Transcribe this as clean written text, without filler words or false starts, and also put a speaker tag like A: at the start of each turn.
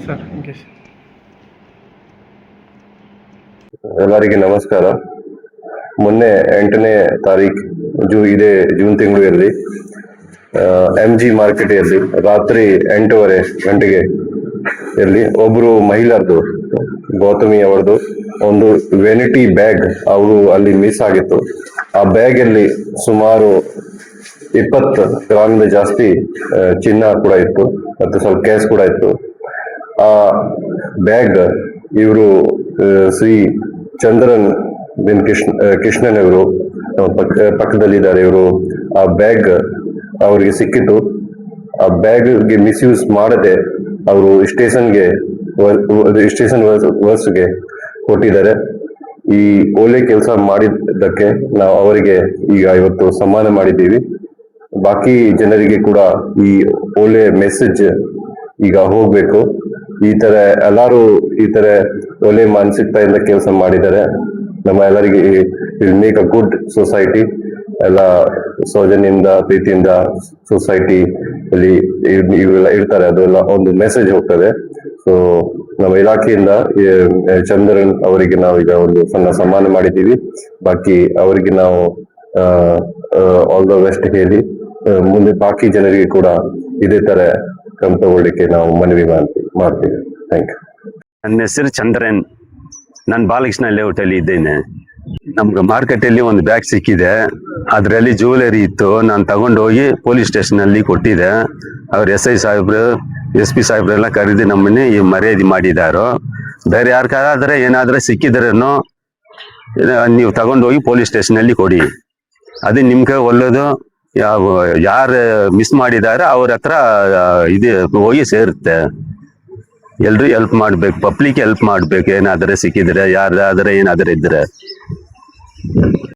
A: Sir ಇಂಕೇಶ್.
B: ಎಲ್ಲರಿಗೆ ನಮಸ್ಕಾರ. ಮೊನ್ನೆ 8ನೇ ತಾರೀಕು ಇದೇ ಜೂನ್ ತಿಂಗಳಲ್ಲಿ MG ಮಾರ್ಕೆಟಲ್ಲಿ ರಾತ್ರಿ 8:30 ಗಂಟೆಗೆ ಒಬ್ರು ಮಹಿಳೆಯರದು ಗೌತಮಿ ಅವರದು ಒಂದು ವೆನಿಟಿ ಬ್ಯಾಗ್ ಅವರು ಅಲ್ಲಿ ಮಿಸ್ ಆಗಿತ್ತು. ಆ ಬ್ಯಾಗ್ ಅಲ್ಲಿ ಸುಮಾರು 20 ಗ್ರಾಮಿಂದ ಜಾಸ್ತಿ ಚಿನ್ನ ಕೂಡ ಇತ್ತು ಮತ್ತು ಸ್ವಲ್ಪ ಕ್ಯಾಶ್ ಕೂಡ ಇತ್ತು. ಆ ಬ್ಯಾಗ್ ಇವರು ಶ್ರೀ ಚಂದ್ರನ್ ಬಿನ್ ಕೃಷ್ಣನ್ ಅವರು ಪಕ್ಕದಲ್ಲಿದ್ದಾರೆ. ಇವರು ಆ ಬ್ಯಾಗ್ ಅವರಿಗೆ ಸಿಕ್ಕಿತು. ಆ ಬ್ಯಾಗ್ಗೆ ಮಿಸ್ಯೂಸ್ ಮಾಡದೆ ಅವರು ಸ್ಟೇಷನ್ ವರ್ಸ್ಗೆ ಕೊಟ್ಟಿದ್ದಾರೆ. ಈ ಒಳ್ಳೆ ಕೆಲಸ ಮಾಡಿದ್ದಕ್ಕೆ ನಾವು ಅವರಿಗೆ ಈಗ ಇವತ್ತು ಸನ್ಮಾನ ಮಾಡಿದ್ದೀವಿ. ಬಾಕಿ ಜನರಿಗೆ ಕೂಡ ಈ ಒಳ್ಳೆ ಮೆಸೇಜ್ ಈಗ ಹೋಗ್ಬೇಕು. ಈ ತರ ಎಲ್ಲಾರು ಈ ತರ ಒಳ್ಳೆ ಮಾನಸಿಕತೆಯಿಂದ ಕೆಲಸ ಮಾಡಿದ್ದಾರೆ. ನಮ್ಮ ಎಲ್ಲರಿಗೆ will make a good society. ಎಲ್ಲ ಸೌಜನ್ಯದಿಂದ ಪ್ರೀತಿಯಿಂದ ಸೊಸೈಟಿ ಅಲ್ಲಿ ಇವೆಲ್ಲ ಇರ್ತಾರೆ, ಅದೆಲ್ಲ ಒಂದು ಮೆಸೇಜ್ ಹೋಗ್ತದೆ. ಸೊ ನಮ್ಮ ಇಲಾಖೆಯಿಂದ ಚಂದ್ರನ್ ಅವರಿಗೆ ನಾವು ಈಗ ಒಂದು ಸಣ್ಣ ಸನ್ಮಾನ ಮಾಡಿದ್ದೀವಿ. ಬಾಕಿ ಅವರಿಗೆ ನಾವು ಆಲ್ ದ ಬೆಸ್ಟ್ ಹೇಳಿ ಮುಂದೆ ಬಾಕಿ ಜನರಿಗೆ ಕೂಡ ಇದೇ ತರ ಕ್ರಮ ತಗೊಳ್ಳಿಕ್ಕೆ ನಾವು ಮನವಿ ಮಾಡ್ತೀವಿ. Thank you.
C: ನನ್ನ ಹೆಸರು ಚಂದ್ರನ್. ನಾನು ಬಾಲಕೃಷ್ಣ ಲೇಔಟ್ ಅಲ್ಲಿ ಇದ್ದೇನೆ. ನಮ್ಗೆ ಮಾರ್ಕೆಟ್ ಅಲ್ಲಿ ಒಂದು ಬ್ಯಾಗ್ ಸಿಕ್ಕಿದೆ. ಅದರಲ್ಲಿ ಜ್ಯುವೆಲರಿ ಇತ್ತು. ನಾನು ತಗೊಂಡು ಹೋಗಿ ಪೊಲೀಸ್ ಸ್ಟೇಷನ್ ಅಲ್ಲಿ ಕೊಟ್ಟಿದ್ದೆ. ಅವ್ರು SI ಸಾಹೇಬ್ರು SP ಸಾಹೇಬ್ರೆಲ್ಲ ಕರೆದು ನಮ್ಮನ್ನೇ ಈ ಮರ್ಯಾದೆ ಮಾಡಿದಾರೋ. ಬೇರೆ ಯಾರಿಗಾದ್ರೆ ಏನಾದ್ರೆ ಸಿಕ್ಕಿದ್ರೇನು ನೀವು ತಗೊಂಡು ಹೋಗಿ ಪೊಲೀಸ್ ಸ್ಟೇಷನ್ ಅಲ್ಲಿ ಕೊಡಿ. ಅದು ನಿಮ್ಗೆ ಒಳ್ಳೇದು. ಯಾರು ಮಿಸ್ ಮಾಡಿದಾರೆ ಅವ್ರ ಹತ್ರ ಇದು ಹೋಗಿ ಸೇರುತ್ತೆ. ಎಲ್ರು ಹೆಲ್ಪ್ ಮಾಡ್ಬೇಕು, ಪಬ್ಲಿಕ್ ಹೆಲ್ಪ್ ಮಾಡ್ಬೇಕು. ಏನಾದ್ರೆ ಸಿಕ್ಕಿದ್ರೆ ಯಾರಾದ್ರೆ ಏನಾದ್ರೆ ಇದ್ರೆ